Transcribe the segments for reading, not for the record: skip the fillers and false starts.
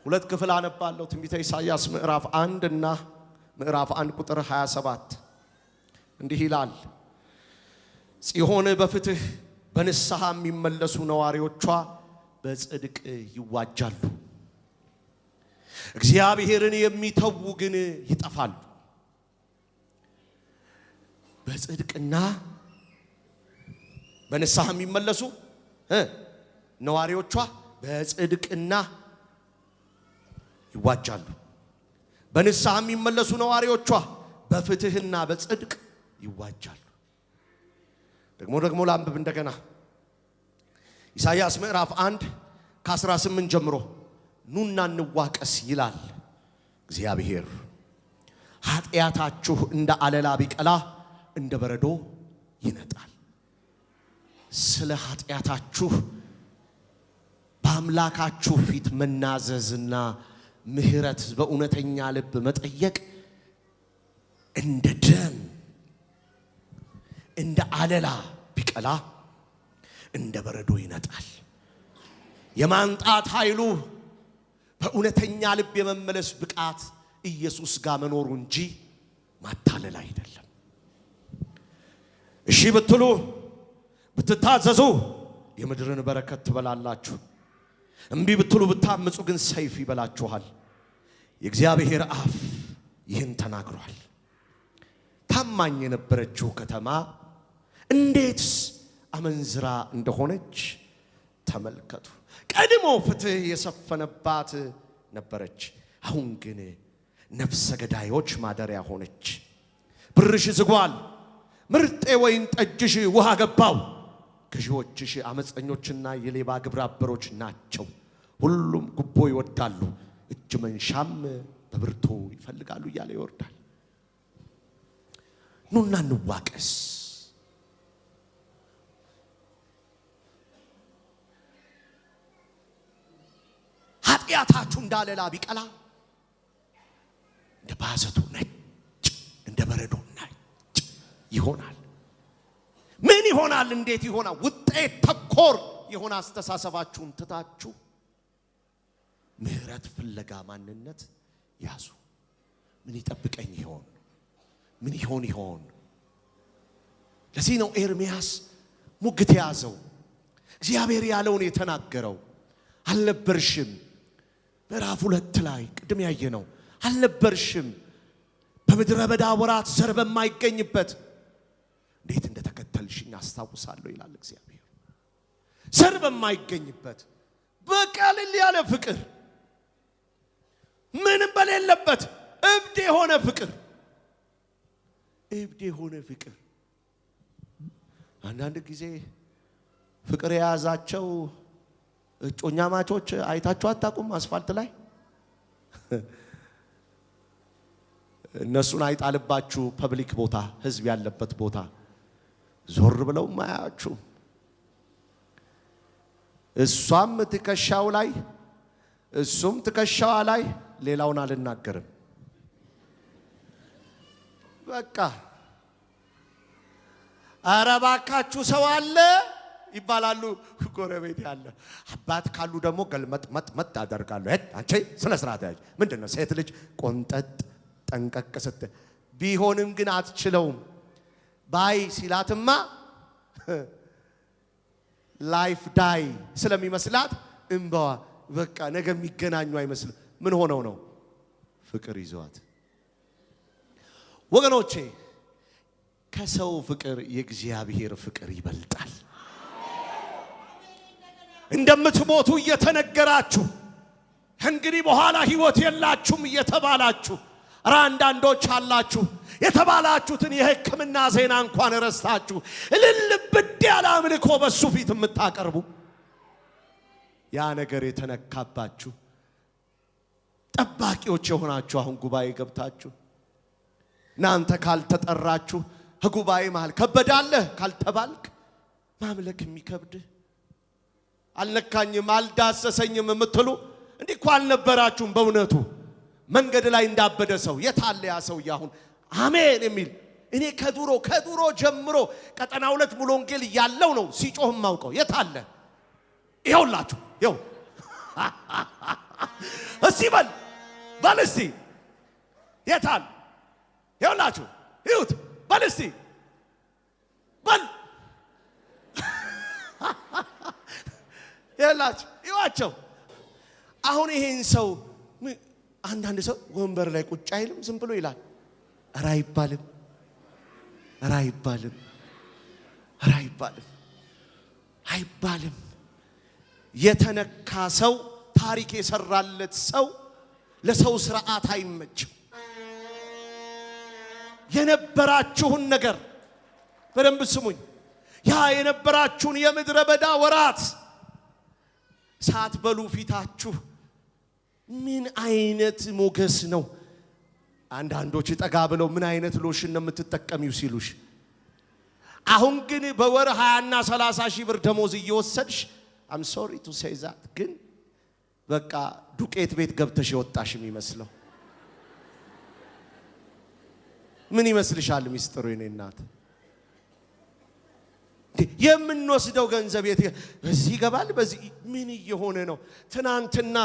ሁለት ክፍል አነባለሁ። ትንቢተ ኢሳይያስ ምዕራፍ 1 እና ምዕራፍ 1 ቁጥር 27 እንዲህ ይላል። ጽዮን በፍትህ በንስሐ የሚመለሱ ነዋሪዎቿ በጽድቅ ይዋጃሉ። እግዚአብሔርን የሚተዉ ግን ይጠፋሉ። በጽድቅና በንስሐ የሚመለሱ ነዋሪዎቿ በጽድቅና ይዋጃሉ። በንስሐ የሚመለሱ ነዋሪዎቿ በፍትህና በጽድቅ ይዋጃሉ። ደግሞ ላንብብ እንደገና። ኢሳይያስ ምዕራፍ 1 ከ18 ጀምሮ ኑና እንዋቀስ ይላል እግዚአብሔር። ኃጢአታችሁ እንደ አለላ ቢቀላ እንደ በረዶ ይነጣል። ስለ ኃጢአታችሁ በአምላካችሁ ፊት መናዘዝና ምህረት በእውነተኛ ልብ መጠየቅ እንደ ደም እንደ አለላ ቢቀላ እንደ በረዶ ይነጣል። የማንጣት ኃይሉ በእውነተኛ ልብ የመመለስ ብቃት ኢየሱስ ጋር መኖሩ እንጂ ማታለል አይደለም። እሺ ብትሉ ብትታዘዙ የምድርን በረከት ትበላላችሁ። እምቢ ብትሉ ብታምፁ ግን ሰይፍ ይበላችኋል። የእግዚአብሔር አፍ ይህን ተናግሯል። ታማኝ የነበረችው ከተማ እንዴት አመንዝራ እንደሆነች ተመልከቱ። ቀድሞ ፍትህ የሰፈነባት ነበረች፣ አሁን ግን ነፍሰ ገዳዮች ማደሪያ ሆነች። ብርሽ ዝጓል፣ ምርጤ ወይን ጠጅሽ ውሃ ገባው። ገዢዎችሽ አመፀኞችና የሌባ ግብረ አበሮች ናቸው። ሁሉም ጉቦ ይወዳሉ፣ እጅ መንሻም በብርቱ ይፈልጋሉ እያለ ይወርዳል። ኑና እንዋቀስ። ኃጢአታችሁ እንዳለላ ቢቀላ እንደ ባዘቱ ነጭ እንደ በረዶ ነጭ ይሆናል። ምን ይሆናል? እንዴት ይሆናል? ውጤት ተኮር የሆነ አስተሳሰባችሁን ትታችሁ ምህረት ፍለጋ ማንነት ያዙ። ምን ይጠብቀኝ ይሆን? ምን ይሆን? ለዚህ ነው ኤርምያስ ሙግት ያዘው። እግዚአብሔር ያለውን የተናገረው አልነበርሽም። ምዕራፍ 2 ላይ ቅድም ያየነው አልነበርሽም። በምድረ በዳ ወራት ዘር በማይገኝበት እንዴት እንደተከተልሽኝ አስታውሳለሁ ይላል እግዚአብሔር። ዘር በማይገኝበት በቀልል ያለ ፍቅር፣ ምንም በሌለበት እብድ የሆነ ፍቅር። አንዳንድ ጊዜ ፍቅር የያዛቸው እጮኛ ማቾች አይታችሁ አታውቁም? አስፋልት ላይ እነሱን አይጣልባችሁ። ፐብሊክ ቦታ፣ ህዝብ ያለበት ቦታ ዞር ብለው ማያችሁ። እሷም ትከሻው ላይ እሱም ትከሻዋ ላይ፣ ሌላውን አልናገርም። በቃ ኧረ እባካችሁ ሰው አለ ይባላሉ። ጎረቤት ያለ አባት ካሉ ደግሞ ገልመጥ ያደርጋሉ። አንቺ ስነ ስርዓት ያዥ። ምንድነው ሴት ልጅ ቆንጠጥ ጠንቀቅ ስትል ቢሆንም ግን አትችለውም። ባይ ሲላትማ ላይፍ ዳይ ስለሚመስላት እንባዋ በቃ ነገ የሚገናኙ አይመስልም። ምን ሆነው ነው? ፍቅር ይዟት። ወገኖቼ ከሰው ፍቅር የእግዚአብሔር ፍቅር ይበልጣል። እንደምትሞቱ እየተነገራችሁ እንግዲህ በኋላ ህይወት የላችሁም እየተባላችሁ አንዳንዶች አላችሁ የተባላችሁትን የሕክምና ዜና እንኳን ረስታችሁ እልል ብድ ያለ አምልኮ በሱ ፊት የምታቀርቡ ያ ነገር የተነካባችሁ ጠባቂዎች የሆናችሁ አሁን ጉባኤ ገብታችሁ እናንተ ካልተጠራችሁ ጉባኤ መሃል ከበዳለህ ካልተባልክ ማምለክ የሚከብድ አልነካኝም አልዳሰሰኝም የምትሉ እንዲህ እኮ አልነበራችሁም። በእውነቱ መንገድ ላይ እንዳበደ ሰው የታለ ያ ሰው? ያሁን አሜን የሚል እኔ ከዱሮ ጀምሮ ቀጠና 2 ሙሉ ወንጌል ያለው ነው ሲጮህ ማውቀው የታለ? ይኸውላችሁ ይኸው እንደዚህ በል እስቲ የታል ይኸውላችሁ ይሁት በል እስቲ በል ይኸውላችሁ ይዋቸው አሁን ይሄን ሰው አንዳንድ ሰው ወንበር ላይ ቁጭ አይልም ዝም ብሎ ይላል ኧረ አይባልም የተነካ ሰው ታሪክ የሰራለት ሰው ለሰው ስርዓት አይመችም የነበራችሁን ነገር በደንብ ስሙኝ ያ የነበራችሁን የምድረ በዳ ወራት ሳትበሉ ፊታችሁ ምን አይነት ሞገስ ነው አንዳንዶች ጠጋ ብለው ምን አይነት ሎሽን ነው የምትጠቀሚው ሲሉሽ አሁን ግን በወር 20 እና 30 ሺህ ብር ደሞዝ እየወሰድሽ I'm sorry to say that ግን በቃ ዱቄት ቤት ገብተሽ የወጣሽ የሚመስለው ምን ይመስልሻል ሚስጥሩ የኔ እናት የምንወስደው ገንዘብ እዚህ ይገባል በዚህ ምን እየሆነ ነው ትናንትና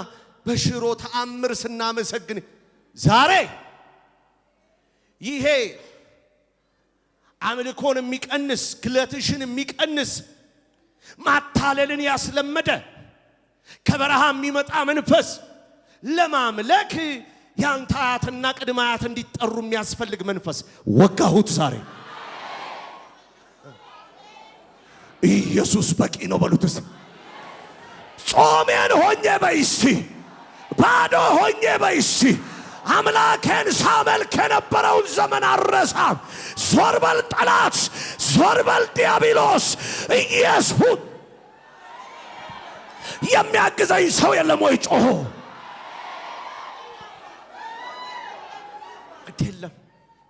በሽሮ ተአምር ስናመሰግን ዛሬ ይሄ አምልኮን የሚቀንስ ግለትሽን የሚቀንስ ማታለልን ያስለመደ ከበረሃ የሚመጣ መንፈስ ለማምለክ ያንተ አያትና ቅድመ አያት እንዲጠሩ የሚያስፈልግ መንፈስ ወጋሁት ዛሬ ኢየሱስ በቂ ነው በሉትስ ጾሜን ሆኜ በይሲ ባዶ ሆኜ በይሲ አምላኬን ሳመልክ የነበረውን ዘመን አረሳም ዞር በል ጠላት ዞር በል ዲያብሎስ ኢየሱስ የሚያግዘኝ ሰው የለም ወይ ጮሆ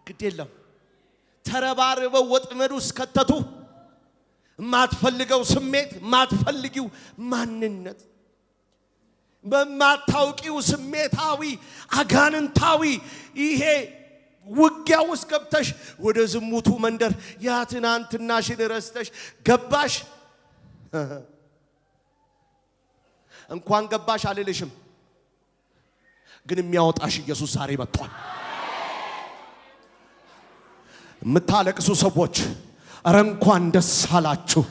ግድ የለም ተረባርበው ወጥመድ ውስጥ ከተቱ ማትፈልገው ስሜት ማትፈልጊው ማንነት በማታውቂው ስሜታዊ አጋንንታዊ ይሄ ውጊያ ውስጥ ገብተሽ ወደ ዝሙቱ መንደር ያ ትናንትናሽን ረስተሽ ገባሽ እንኳን ገባሽ አልልሽም ግን የሚያወጣሽ ኢየሱስ ዛሬ መጥቷል የምታለቅሱ ሰዎች ኧረ እንኳን ደስ አላችሁ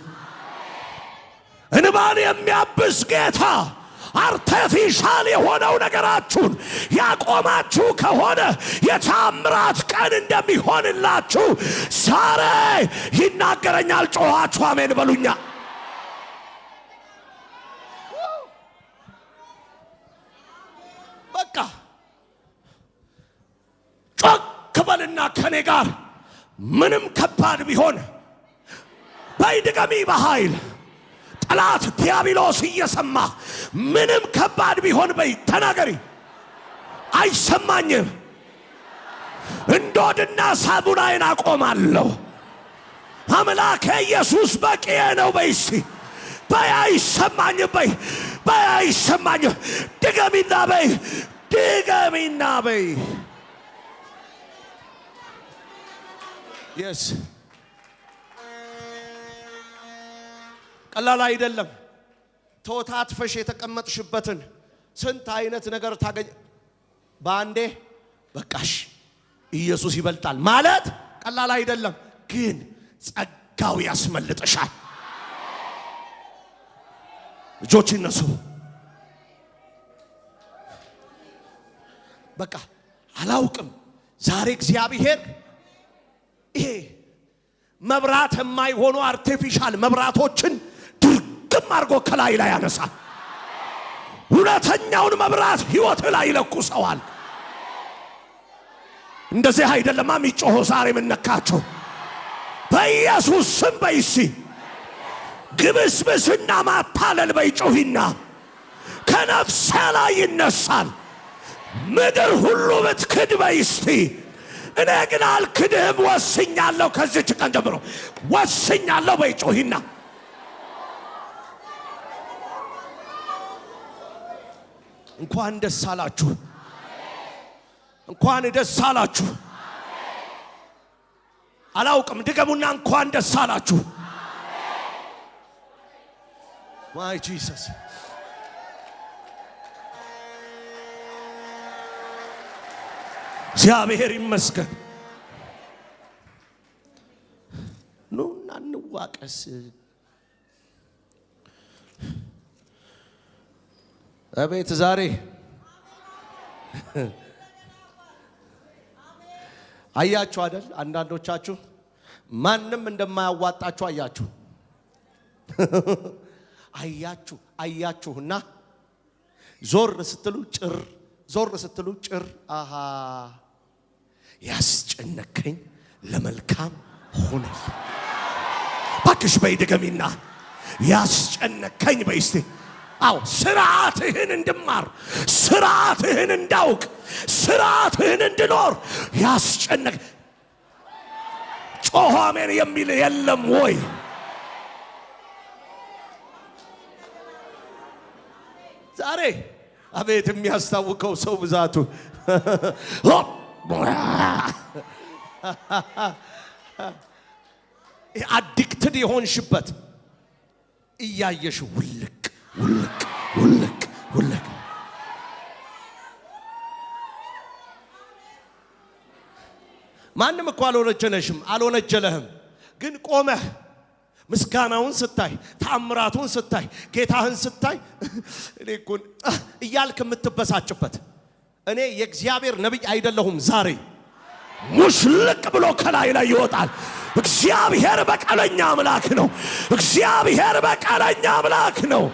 እንባን የሚያብስ ጌታ አርቲፊሻል የሆነው ነገራችሁን ያቆማችሁ ከሆነ የታምራት ቀን እንደሚሆንላችሁ ዛሬ ይናገረኛል ጮኻችሁ አሜን በሉኛ በቃ ጮክ በልና ከኔ ጋር ምንም ከባድ ቢሆን በይድገሚ በኃይል ጠላት ዲያብሎስ እየሰማ ምንም ከባድ ቢሆን በይ ተናገሪ አይሰማኝም እንዶድና ሳቡናዬን አቆማለሁ አምላኬ ኢየሱስ በቂዬ ነው በይሲ በይ አይሰማኝም በይ አይሰማኝም ድገሚና በይ yes ቀላል አይደለም ተወታትፈሽ የተቀመጥሽበትን ስንት አይነት ነገር ታገኝ ባንዴ በቃሽ ኢየሱስ ይበልጣል ማለት ቀላል አይደለም ግን ጸጋው ያስመልጥሻል እጆች ይነሱ በቃ አላውቅም ዛሬ እግዚአብሔር ይሄ መብራት የማይሆኑ አርቲፊሻል መብራቶችን ድርግም አድርጎ ከላይ ላይ ያነሳል እውነተኛውን መብራት ህይወት ላይ ይለኩሰዋል እንደዚህ አይደለም የሚጮህ ዛሬ ምንነካቸው በኢየሱስ ስም በይሲ ግብስብስና ማታለል በይጮህና ከነፍሴ ላይ ይነሳል ምድር ሁሉ ብትክድ በይስቲ እኔ ግን አልክድህም ወስኛለሁ ከዚች ቀን ጀምሮ ወስኛለሁ በይጮህና እንኳን ደስ አላችሁ እንኳን ደስ አላችሁ አላውቅም ድገሙና እንኳን ደስ አላችሁ ማይ ጂሰስ እግዚአብሔር ይመስገን። ኑና እንዋቀስ። አቤት ዛሬ አያችሁ አይደል? አንዳንዶቻችሁ ማንም እንደማያዋጣችሁ አያችሁ። አያችሁና ዞር ስትሉ ጭር፣ ዞር ስትሉ ጭር። አሃ ያስጨነቀኝ ለመልካም ሆነ። ባክሽ በይ ድገሚና ያስጨነቀኝ በይ እስቲ። አው ስርዓትህን እንድማር፣ ስርዓትህን እንዳውቅ፣ ስርዓትህን እንድኖር ያስጨነቅ። ጮሆ አሜን የሚል የለም ወይ? ዛሬ አቤት የሚያስታውቀው ሰው ብዛቱ። አዲክትድ የሆንሽበት እያየሽ ውልቅ ውልቅ ውልቅ ውልቅ። ማንም እኮ አልወነጀለሽም አልወነጀለህም፣ ግን ቆመህ ምስጋናውን ስታይ፣ ተአምራቱን ስታይ፣ ጌታህን ስታይ እኔ እኮ እያልክ የምትበሳጭበት። እኔ የእግዚአብሔር ነቢይ አይደለሁም። ዛሬ ሙሽልቅ ብሎ ከላይ ላይ ይወጣል። እግዚአብሔር በቀለኛ አምላክ ነው። እግዚአብሔር በቀለኛ አምላክ ነው።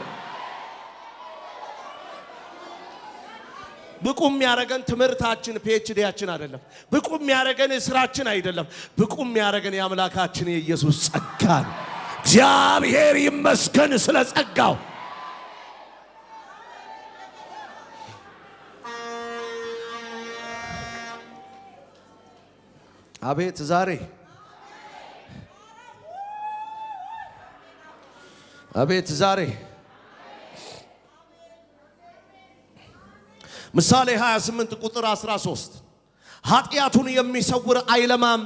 ብቁ የሚያረገን ትምህርታችን ፒኤችዲያችን አይደለም። ብቁ የሚያረገን ስራችን አይደለም። ብቁ የሚያረገን የአምላካችን የኢየሱስ ጸጋ ነው። እግዚአብሔር ይመስገን ስለ ጸጋው። አቤት ዛሬ አቤት ዛሬ ምሳሌ 28 ቁጥር 13 ኃጢአቱን የሚሰውር አይለማም፣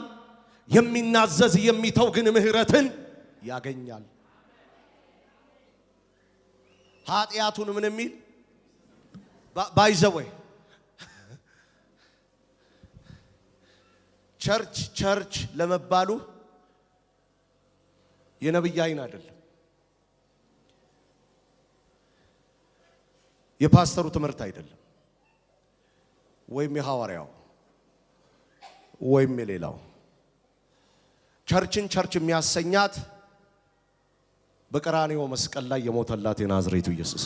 የሚናዘዝ የሚተው ግን ምሕረትን ያገኛል። ኃጢአቱን ምን የሚል ባይዘወይ ቸርች ለመባሉ የነብይ አይን አይደለም፣ የፓስተሩ ትምህርት አይደለም፣ ወይም የሐዋርያው ወይም የሌላው። ቸርችን ቸርች የሚያሰኛት በቀራንዮ መስቀል ላይ የሞተላት የናዝሬቱ ኢየሱስ።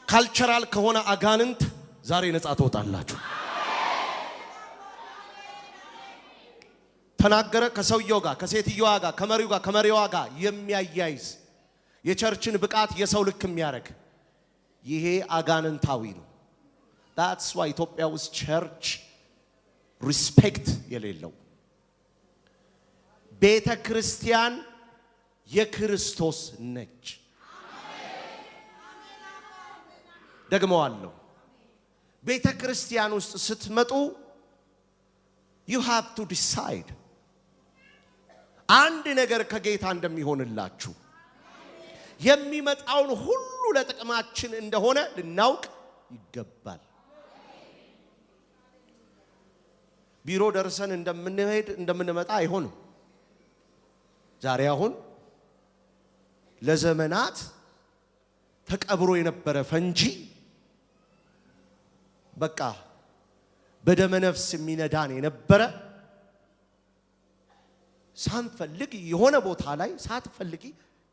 ካልቸራል ከሆነ አጋንንት ዛሬ ነፃ ትወጣላችሁ። ተናገረ ከሰውየው ጋር፣ ከሴትየዋ ጋር፣ ከመሪው ጋር፣ ከመሪዋ ጋር የሚያያይዝ የቸርችን ብቃት የሰው ልክ የሚያረግ ይሄ አጋንንታዊ ነው። that's why ኢትዮጵያ ውስጥ ቸርች ሪስፔክት የሌለው። ቤተ ክርስቲያን የክርስቶስ ነች። ደግመዋለሁ። ቤተ ክርስቲያን ውስጥ ስትመጡ you have to decide አንድ ነገር ከጌታ እንደሚሆንላችሁ፣ የሚመጣውን ሁሉ ለጥቅማችን እንደሆነ ልናውቅ ይገባል። ቢሮ ደርሰን እንደምንሄድ እንደምንመጣ አይሆንም። ዛሬ አሁን ለዘመናት ተቀብሮ የነበረ ፈንጂ በቃ በደመ ነፍስ የሚነዳን የነበረ ሳንፈልግ የሆነ ቦታ ላይ ሳትፈልጊ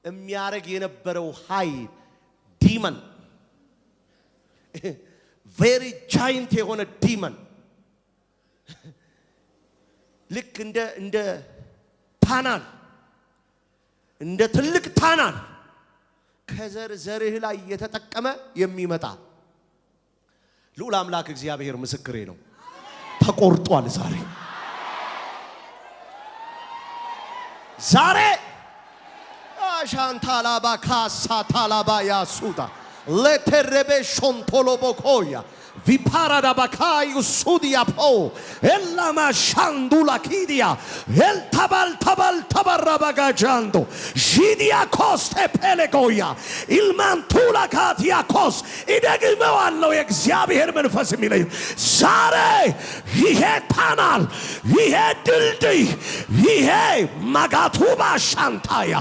የሚያረግ የነበረው ኃይል ዲመን፣ ቬሪ ጃይንት የሆነ ዲመን ልክ እንደ ታናል እንደ ትልቅ ታናል ከዘርህ ላይ እየተጠቀመ የሚመጣ ልዑል አምላክ እግዚአብሔር ምስክሬ ነው። ተቆርጧል። ዛሬ አሻንታላባ ካሳ ታላባ ያሱታ ለተረበ ሾንቶሎቦኮያ viparada bakayu sudia po elama shandula kidia el tabal tabarabagajando jidia coste pelegoya il mantula katia kos idegመዋለው የእግዚአብሔር መንፈስ የሚለኝ ዛሬ ይሄ ታናል ይሄ ድልድይ ይሄ ማጋቱባ ሻንታያ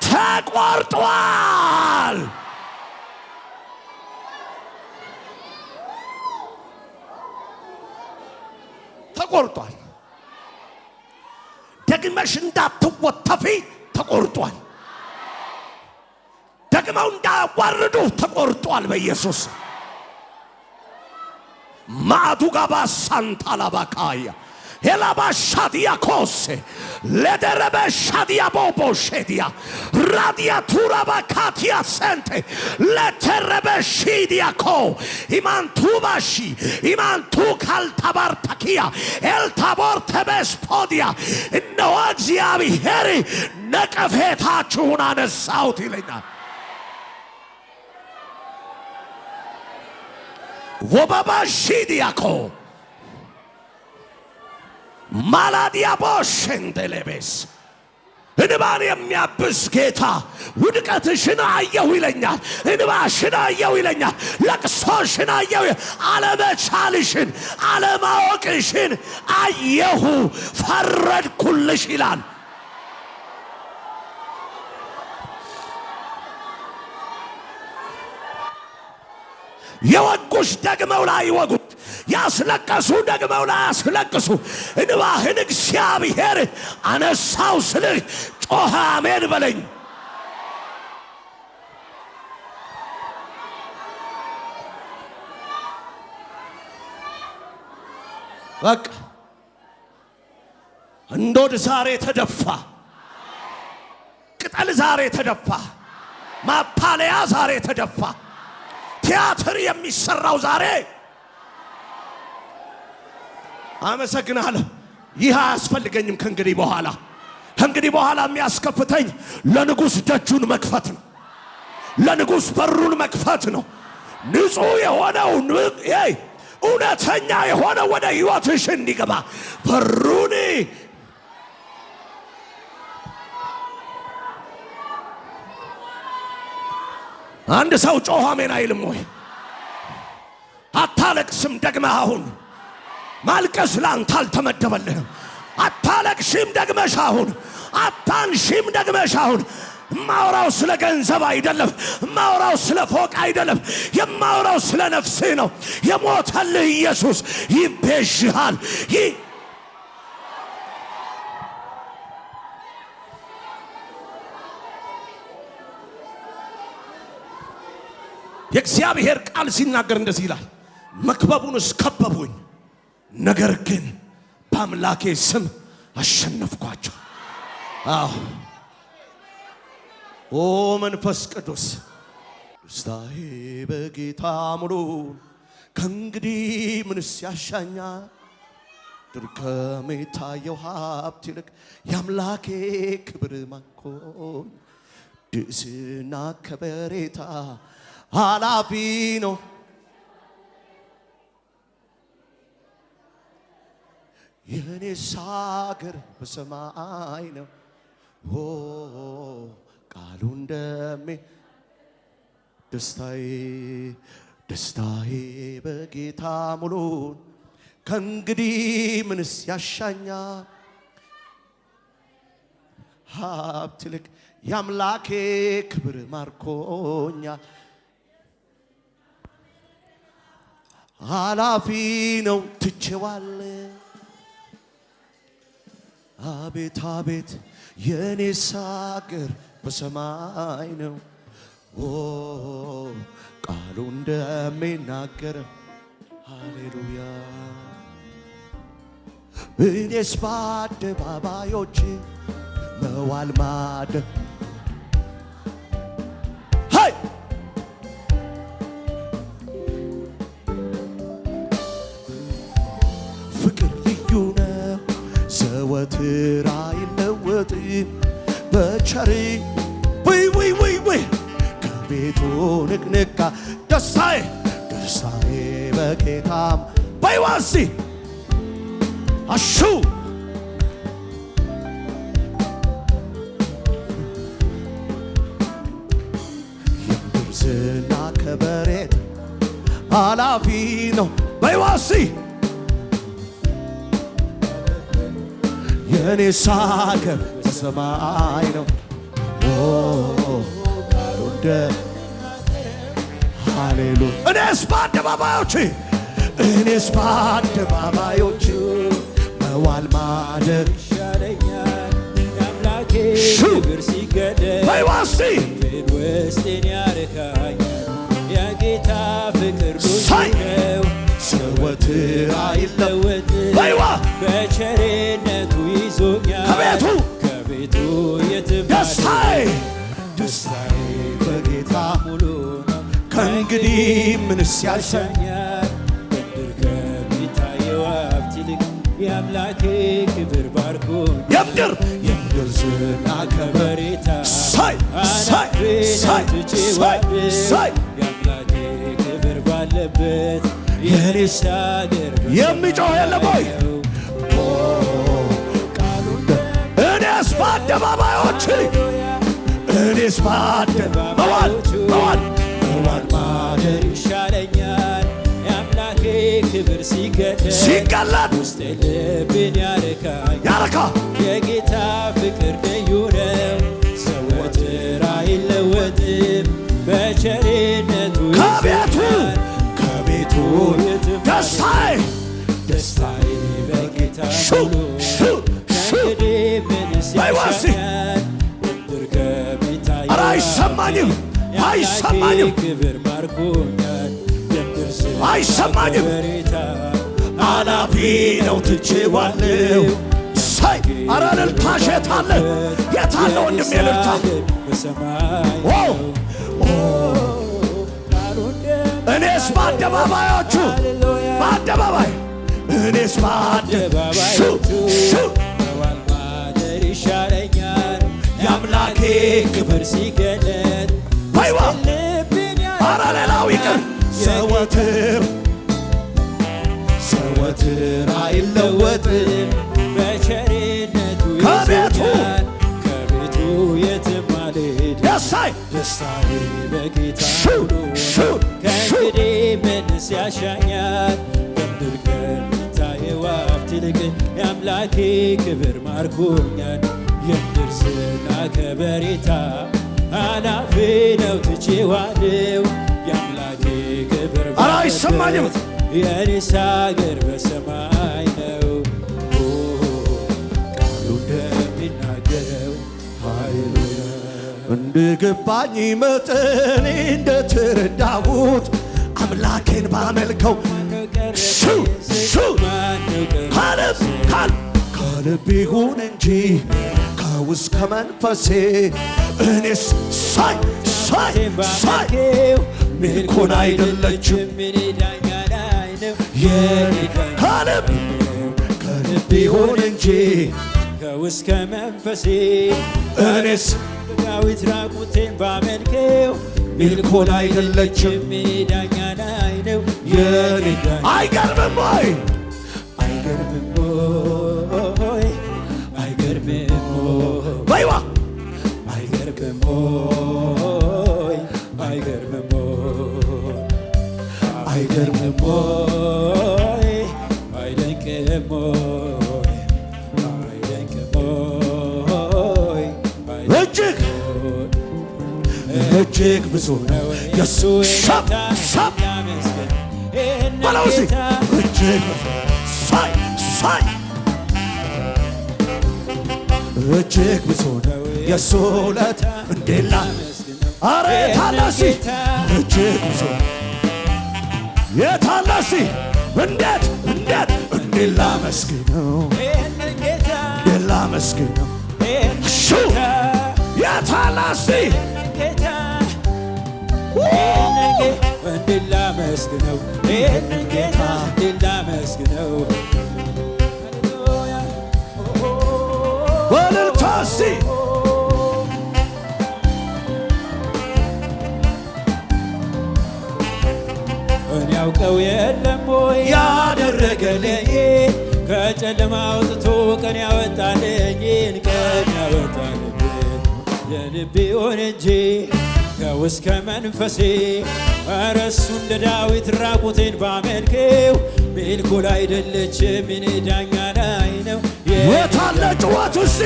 ተቆርጧል ተቆርጧል ደግመሽ እንዳትወተፊ ተቆርጧል ደግመው እንዳዋርዱ ተቆርጧል በኢየሱስ ማዱጋባ ሳንታላባካያ ሄላባሻዲያ ኮሴ ለደረበሻዲያ ቦቦሼዲያ ራዲያ ቱራባካቲያ ሰንቴ ለተረበሺዲያ ኮ ኢማንቱባሺ ኢማንቱ ካልታባርታኪያ ኤልታቦር ተበስፖዲያ እነሆ እግዚአብሔር ነቀፌታችሁን አነሳሁት ይለኛል ወባባሺዲያኮ ማላዲያቦሽንደለቤስ እንባን የሚያብስ ጌታ ውድቀትሽን አየሁ ይለኛል እንባሽን አየሁ ይለኛል ለቅሶሽን አየሁ አለመቻልሽን አለማወቅሽን አየሁ ፈረድኩልሽ ይላል የወጉሽ ደግመው ላይ ይወጉ ያስለቀሱ ደግመው ላይ ያስለቅሱ እንባህን እግዚአብሔር አነሳው ስልህ ጮኸ አሜን በለኝ በቃ እንዶድ ዛሬ ተደፋ ቅጠል ዛሬ ተደፋ ማፓለያ ዛሬ ተደፋ ቲያትር የሚሰራው ዛሬ አመሰግናለሁ ይህ አያስፈልገኝም ከእንግዲህ በኋላ የሚያስከፍተኝ ለንጉስ ደጁን መክፈት ነው ለንጉስ በሩን መክፈት ነው ንጹህ የሆነው እውነተኛ የሆነ ወደ ህይወትሽ እንዲገባ በሩን አንድ ሰው ጮኸ አሜን አይልም ወይ አታለቅስም ደግመህ አሁን ማልቀስ ላንተ አልተመደበልህም አታለቅሽም ደግመሽ አሁን አታንሽም ደግመሽ አሁን ማውራው ስለ ገንዘብ አይደለም ማውራው ስለ ፎቅ አይደለም የማውራው ስለ ነፍስህ ነው የሞተልህ ኢየሱስ ይቤዥሃል የእግዚአብሔር ቃል ሲናገር እንደዚህ ይላል መክበቡንስ ከበቡኝ ነገር ግን በአምላኬ ስም አሸነፍኳቸው ኦ መንፈስ ቅዱስ ደስታዬ በጌታ ሙሉ ከእንግዲህ ምንስ ያሻኛል ድካሜ ታየው ሀብት ይልቅ የአምላኬ ክብር ማኮኝ ድስና ከበሬታ ኃላፊ ነው የኔስ አገር በሰማይ ነው ቃሉ እንደሚ ደስታዬ በጌታ ሙሉ ከእንግዲህ ምንስ ያሻኛል ሀብት ይልቅ የአምላኬ ክብር ማርኮኛል ኃላፊ ነው ትቼዋለሁ አቤት አቤት የኔስ አገር በሰማይ ነው ቃሉ እንደሚናገር ሃሌሉያ እኔስ በአደባባዮች መዋል ማደር ፍቅር ልዩ ነው ዘወትር አይለወጥም በቸሪ ወይ ከቤቱ ንቅንቃ ደስታዬ ደስታዬ በጌታም በይዋሲ አሹ የምድር ዝና ከበሬታ ኃላፊ ነው በይዋሲ የኔስ አገር በሰማይ ነው ቃሉ እንደ ሃሌሉያ እኔስ በአደባባዮች መዋል ማደር ይሻለኛል የአምላኬ ክብር ሲገለጥ በይዋሲ ውስጤን ያረካኛል የጌታ ፍቅር ልዩ ነው ዘወትር አይለወጥም በይዋ በቸርነቱ ይዞኛል ከቤቱ የትም ደስታዬ በጌታ ሙሉ ነው ከእንግዲህ ምንስ ያሻኛል ምድር ከሚታየው ሀብት ይልቅ የአምላኬ ክብር ባርኮኛል የምድር ዝና ከበሬታ የአምላኬ ክብር ባለበት የኔስ አገር የሚጮህ የለም ወይ? እኔስ በአደባባዮች መዋል ማደር ይሻለኛል የአምላኬ ክብር ሲገለጥ ውስጤ ልቤን ያረካ የጌታ ፍቅር ልዩ ነው ዘወትር አይለወጥም በቸርነቱ ከቤቱ ደስታዬ በጌታ ሙሉ ከእንግዲህ ምንስ ያሻኛል ምድር ከሚታየው አይሰማኝም ክብር ማርኮኛል የምድር አይሰማኝም ኃላፊ ነው ትቼዋለሁ ኧረ እልልታ የታለ ወንድሜ እልልታ እኔስ በአደባባዮቹ እኔስ በአደባባዮቹ መዋል ማደር ይሻለኛል የአምላኬ ክብር ሲገለጥ በይዋ ኧረ ሌላው ይቅር ዘወትር አይለወጥም በቸርነቱ ይዞኛል ከቤቱ የትም አልሄድም ደስታዬ በጌታ ሙሉ ነው ከእንግዲህ ምንስ ያሻኛል በምድር ከሚታየው ሀብት ይልቅ የአምላኬ ክብር ማርኮኛል የምድር ዝና ከበሬታ ኃላፊ ነው ትቼዋለሁ የአምላኬ ክብር አይሰማኝም የኔስ አገር በሰማይ ነው ቃሉ እንደሚናገረው ሃሌሉያ እንደገባኝ መጠን እንደተረዳሁት አምላኬን ባመልከው ከልብ ይሁን እንጂ ከውስጥ ከመንፈሴ እኔስ ሚልኮን አይደለችም ከልብ ይሁን እንጂ ከውስጥ ከመንፈሴ እኔስ ዳዊት ራቁቴን ባመልከው ሚልኮን አይደለችም ዳኛ ላይ ነው አይገርምም ወይ? በይዋ አይገርምም ወይ? አይደንቅም ወይ? እጅግ ብዙ ነው የሱ በለውሲ እጅግ እጅግ ብዙ ነው የሱ ውለት እንዴላ አረ የታለሲ እጅግ ብዙ የታለሲ እንዴት እንዴት ላመስግነው እንዴት ላመስግነው እሹ የታለሲ እንዴት ላመስግነው ይህንን ጌታ እንዴት ላመስግነው በእልልታ እስቲ እኔ ያውቀው የለም ወይ ያደረገልኝ ከጨለማ አውጥቶ ቀን ያወጣልኝን ቀን ያወጣልኝን የልቤ ሆነ እንጂ ከውስጥ ከመንፈሴ ኧረ እሱ እንደ ዳዊት ራቁቴን ባመልከው ሜልኮል አይደለችም እኔ ዳኛ ላይ ነው የታለ ጭዋት እስቲ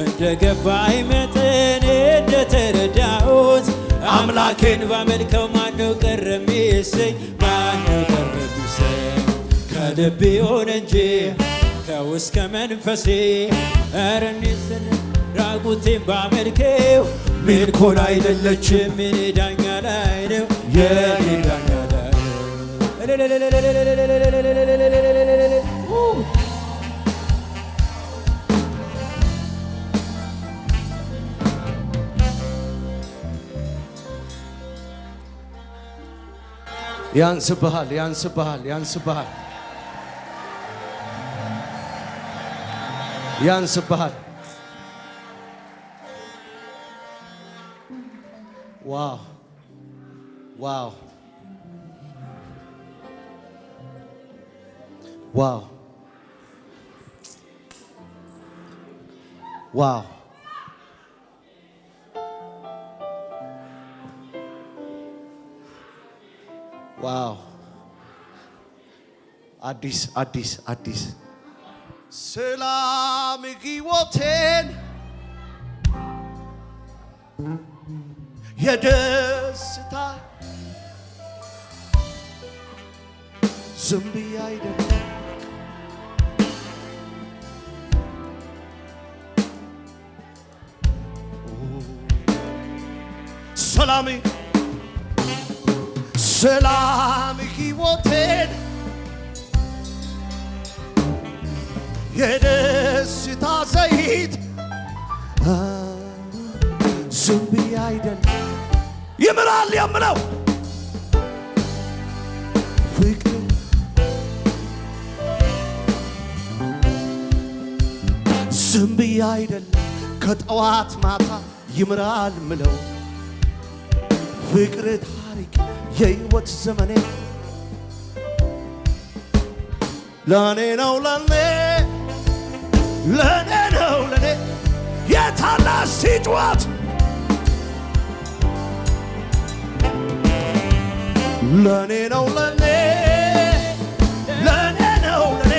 እንደ ገባኝ መጠን እንደተረዳሁት አምላኬን ባመልከው ማነው ቀረ የሚሰኝ ማነው ቀረ የሚሰኝ ከልቤ ሆነ እንጂ ከውስጥ ከመንፈሴ ኧረ እኔስ ራቁቴን ባመልከው ሜልኮል አይደለችም እኔ ዳኛ ላይ ነው የኔ ዳኛ ላይ ያንስብሃል ያንስብሃል ያንስብሃል ያንስብሃል ዋው ዋው ዋው ዋው ዋው አዲስ አዲስ አዲስ ሰላም ሕይወቴን የደስታ ዝም ብዬ አይደለም ሰላም ሰላም ሕይወቴን የደስታ ዘይት ዝም ብዬ አይደለም ይምራል የምለው ፍቅር ዝም ብዬ አይደለም ከጠዋት ማታ ይምራል ምለው ፍቅር ታሪክ የሕይወት ዘመኔ ለኔ ነው ለኔ ለኔ ነው ለኔ የታላ ሲጫወት ለኔ ነው ለኔ ለኔ ነው ለኔ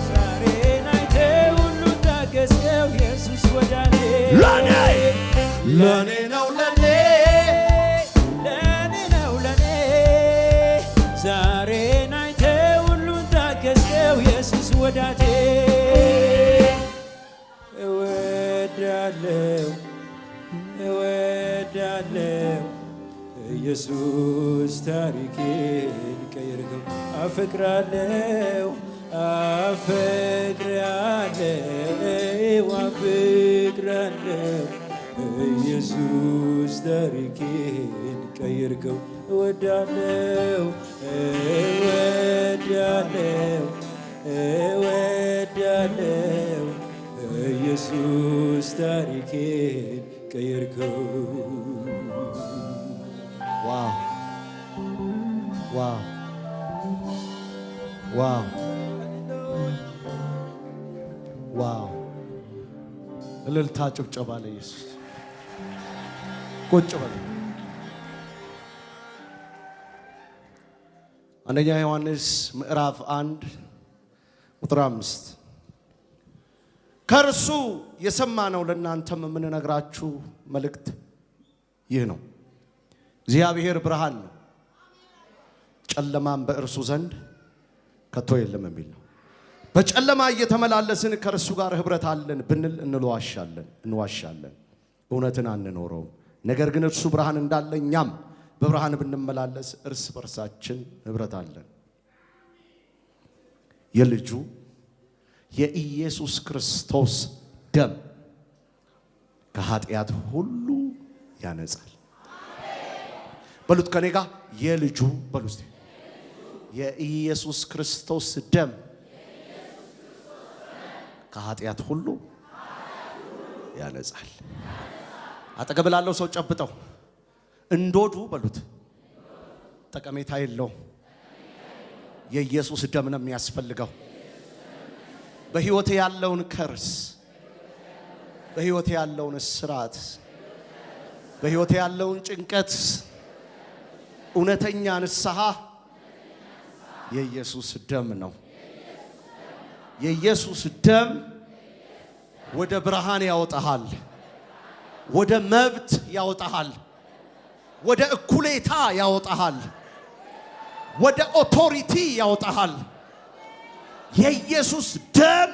ዛሬን አይቴ ሁሉ ታገሰው ኢየሱስ ወዳኔ ለኔ ለኔ ነው ለኔ ለኔ ነው ለኔ ዛሬን አይቴ ሁሉ ታገሰው ኢየሱስ ወዳኔ እወዳለሁ እወዳለሁ ኢየሱስ ታሪኬን ቀይርከው አፈቅራለሁ አፈቅራለሁ አፈቅራለሁ ኢየሱስ ታሪኬን ቀይርከው እወዳለሁ እወዳለሁ እወዳለሁ ኢየሱስ ታሪኬን ቀይርከው ዋው ዋው ዋው ዋው እልልታ ጭብጨባ ለኢየሱስ ቁጭ በሉ አንደኛ ዮሐንስ ምዕራፍ 1 ቁጥር 5 ከእርሱ የሰማነው ለእናንተም የምንነግራችሁ መልእክት ይህ ነው እግዚአብሔር ብርሃን ነው ጨለማም በእርሱ ዘንድ ከቶ የለም የሚል ነው በጨለማ እየተመላለስን ከእርሱ ጋር ኅብረት አለን ብንል እንዋሻለን እውነትን አንኖረውም ነገር ግን እርሱ ብርሃን እንዳለ እኛም በብርሃን ብንመላለስ እርስ በርሳችን ኅብረት አለን የልጁ የኢየሱስ ክርስቶስ ደም ከኃጢአት ሁሉ ያነጻል በሉት ከኔ ጋር የልጁ በሉት የኢየሱስ ክርስቶስ ደም ከኃጢአት ሁሉ ያነጻል አጠገብ ላለው ሰው ጨብጠው እንዶዱ በሉት ጠቀሜታ የለውም። የኢየሱስ ደም ነው የሚያስፈልገው። በሕይወቴ ያለውን ከርስ፣ በሕይወቴ ያለውን እስራት፣ በሕይወቴ ያለውን ጭንቀት እውነተኛ ንስሐ የኢየሱስ ደም ነው። የኢየሱስ ደም ወደ ብርሃን ያወጣሃል፣ ወደ መብት ያወጣሃል፣ ወደ እኩሌታ ያወጣሃል፣ ወደ ኦቶሪቲ ያወጣሃል። የኢየሱስ ደም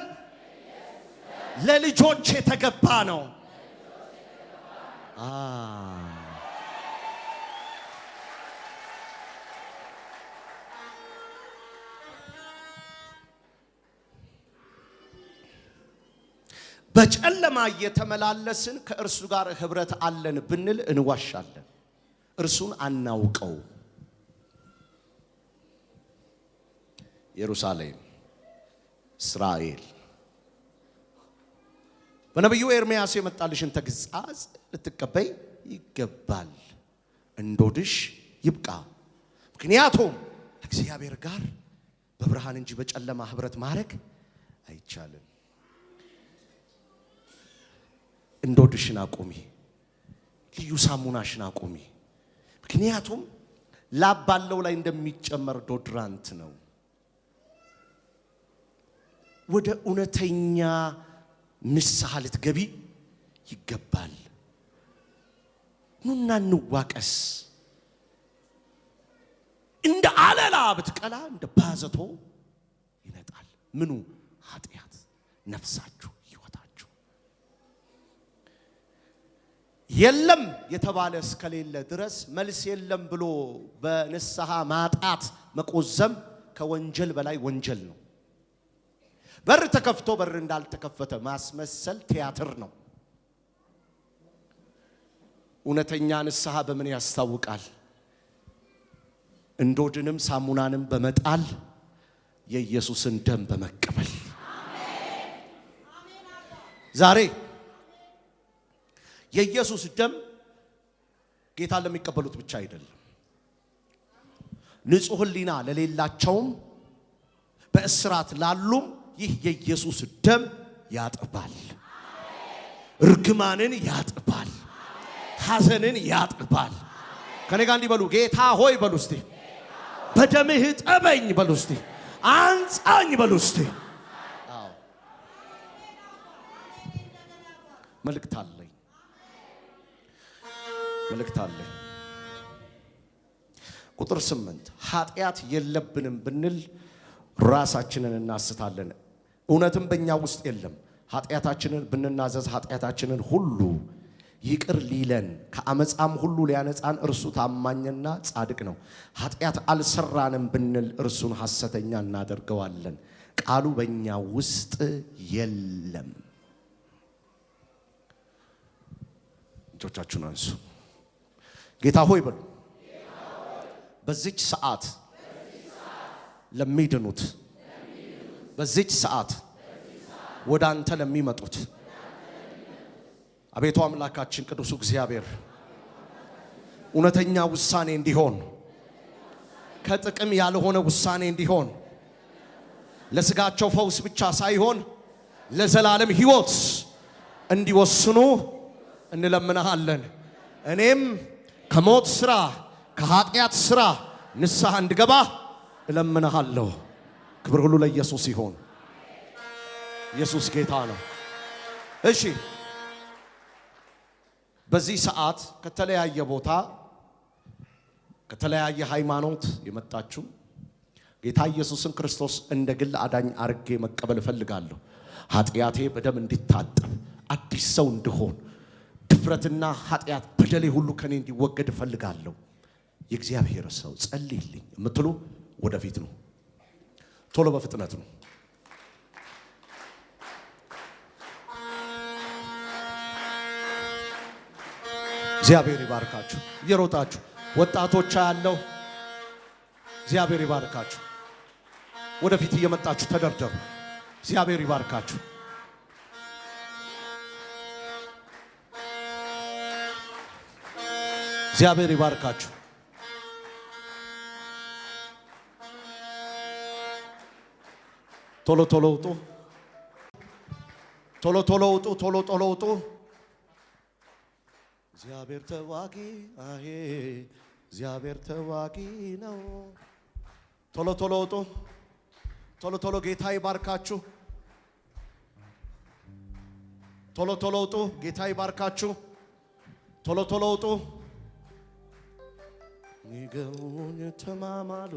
ለልጆች የተገባ ነው። በጨለማ እየተመላለስን ከእርሱ ጋር ህብረት አለን ብንል እንዋሻለን፣ እርሱን አናውቀው። ኢየሩሳሌም፣ እስራኤል በነቢዩ ኤርምያስ የመጣልሽን ተግሣጽ ልትቀበይ ይገባል። እንዶድሽ ይብቃ። ምክንያቱም እግዚአብሔር ጋር በብርሃን እንጂ በጨለማ ህብረት ማድረግ አይቻልም። እንዶድሽን አቁሚ፣ ልዩ ሳሙናሽን አቁሚ። ምክንያቱም ላብ ባለው ላይ እንደሚጨመር ዶድራንት ነው። ወደ እውነተኛ ንስሐ ልትገቢ ይገባል። ኑና እንዋቀስ። እንደ አለላ ብትቀላ እንደ ባዘቶ ይነጣል። ምኑ? ኃጢአት፣ ነፍሳችሁ፣ ሕይወታችሁ። የለም የተባለ እስከሌለ ድረስ መልስ የለም ብሎ በንስሐ ማጣት መቆዘም ከወንጀል በላይ ወንጀል ነው። በር ተከፍቶ በር እንዳልተከፈተ ማስመሰል ቲያትር ነው። እውነተኛ ንስሐ በምን ያስታውቃል? እንዶድንም ሳሙናንም በመጣል የኢየሱስን ደም በመቀበል። ዛሬ የኢየሱስ ደም ጌታን ለሚቀበሉት ብቻ አይደለም፣ ንጹሕ ሕሊና ለሌላቸውም በእስራት ላሉም ይህ የኢየሱስ ደም ያጥባል። እርግማንን ያጥባል፣ ሐዘንን ያጥባል። ከኔ ጋር እንዲህ በሉ፣ ጌታ ሆይ በሉ እስቲ፣ በደምህ ጠበኝ በሉ እስቲ፣ አንጻኝ በሉ እስቲ። አዎ መልእክት አለኝ፣ መልእክት አለኝ። ቁጥር 8 ኃጢአት የለብንም ብንል ራሳችንን እናስታለን፣ እውነትም በእኛ ውስጥ የለም። ኃጢአታችንን ብንናዘዝ ኃጢአታችንን ሁሉ ይቅር ሊለን ከአመፃም ሁሉ ሊያነጻን እርሱ ታማኝና ጻድቅ ነው። ኃጢአት አልሰራንም ብንል እርሱን ሐሰተኛ እናደርገዋለን፣ ቃሉ በእኛ ውስጥ የለም። እጆቻችሁን አንሱ። ጌታ ሆይ በሉ። በዚች ሰዓት ለሚድኑት፣ በዚች ሰዓት ወደ አንተ ለሚመጡት አቤቱ አምላካችን ቅዱሱ እግዚአብሔር እውነተኛ ውሳኔ እንዲሆን፣ ከጥቅም ያልሆነ ውሳኔ እንዲሆን፣ ለስጋቸው ፈውስ ብቻ ሳይሆን ለዘላለም ሕይወት እንዲወስኑ እንለምናሃለን። እኔም ከሞት ሥራ ከኃጢአት ሥራ ንስሐ እንድገባ እለምናሃለሁ። ክብር ሁሉ ለኢየሱስ ይሆን። ኢየሱስ ጌታ ነው። እሺ፣ በዚህ ሰዓት ከተለያየ ቦታ ከተለያየ ሃይማኖት የመጣችሁ ጌታ ኢየሱስን ክርስቶስ እንደ ግል አዳኝ አርጌ መቀበል እፈልጋለሁ፣ ኃጢአቴ በደም እንዲታጠብ አዲስ ሰው እንድሆን ድፍረትና ኃጢአት በደሌ ሁሉ ከኔ እንዲወገድ እፈልጋለሁ፣ የእግዚአብሔር ሰው ጸልይልኝ የምትሉ ወደፊት ነው። ቶሎ በፍጥነት ነው። እግዚአብሔር ይባርካችሁ። እየሮጣችሁ ወጣቶች ያለው እግዚአብሔር ይባርካችሁ። ወደፊት እየመጣችሁ ተደርደሩ። እግዚአብሔር ይባርካችሁ። እግዚአብሔር ይባርካችሁ። ቶሎ ቶሎ ውጡ፣ ቶሎ ቶሎ ውጡ፣ ቶሎ ቶሎ ውጡ። እግዚአብሔር ተዋጊ አሄ እግዚአብሔር ተዋጊ ነው። ቶሎ ቶሎ ውጡ፣ ቶሎ ቶሎ ጌታ ይባርካችሁ። ቶሎ ቶሎ ውጡ፣ ጌታ ይባርካችሁ። ቶሎ ቶሎ ውጡ። ንገሩኝ ተማማሉ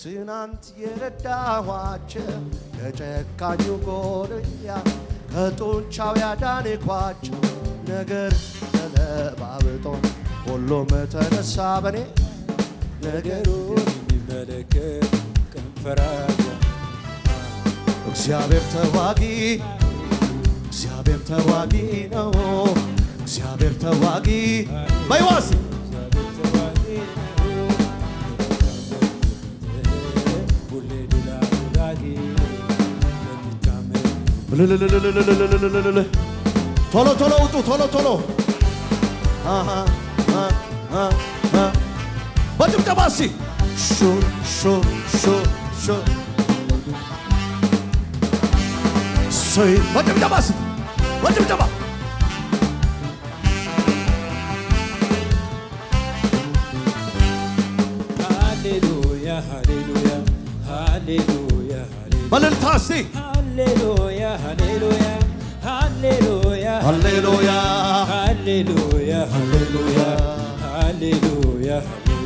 ትናንት የረዳኋቸው ከጨካኙ ጎልያድ ከጡንቻው ያዳንኳቸው ነገር ተለባብጦ ሁሉም ተነሳ በኔ ነገሩን የሚመለከት ከንፈራቸው እግዚአብሔር ተዋጊ ነው። እግዚአብሔር ተዋጊ ባይዋስ ቶሎ ቶሎ ውጡ፣ ቶሎ ቶሎ በጭብጨባ እስኪ ሹ ሹ ሹ ሹ ሰይ በጭብጨባ እስኪ በጭብጨባ ሃሌሉያ ሃሌሉያ ሃሌሉያ በልልታ እስኪ ሃሌሉያ ሃሌሉያ ሃሌሉያ ሃሌሉያ ሃሌሉያ ሃሌሉያ ሃሌሉያ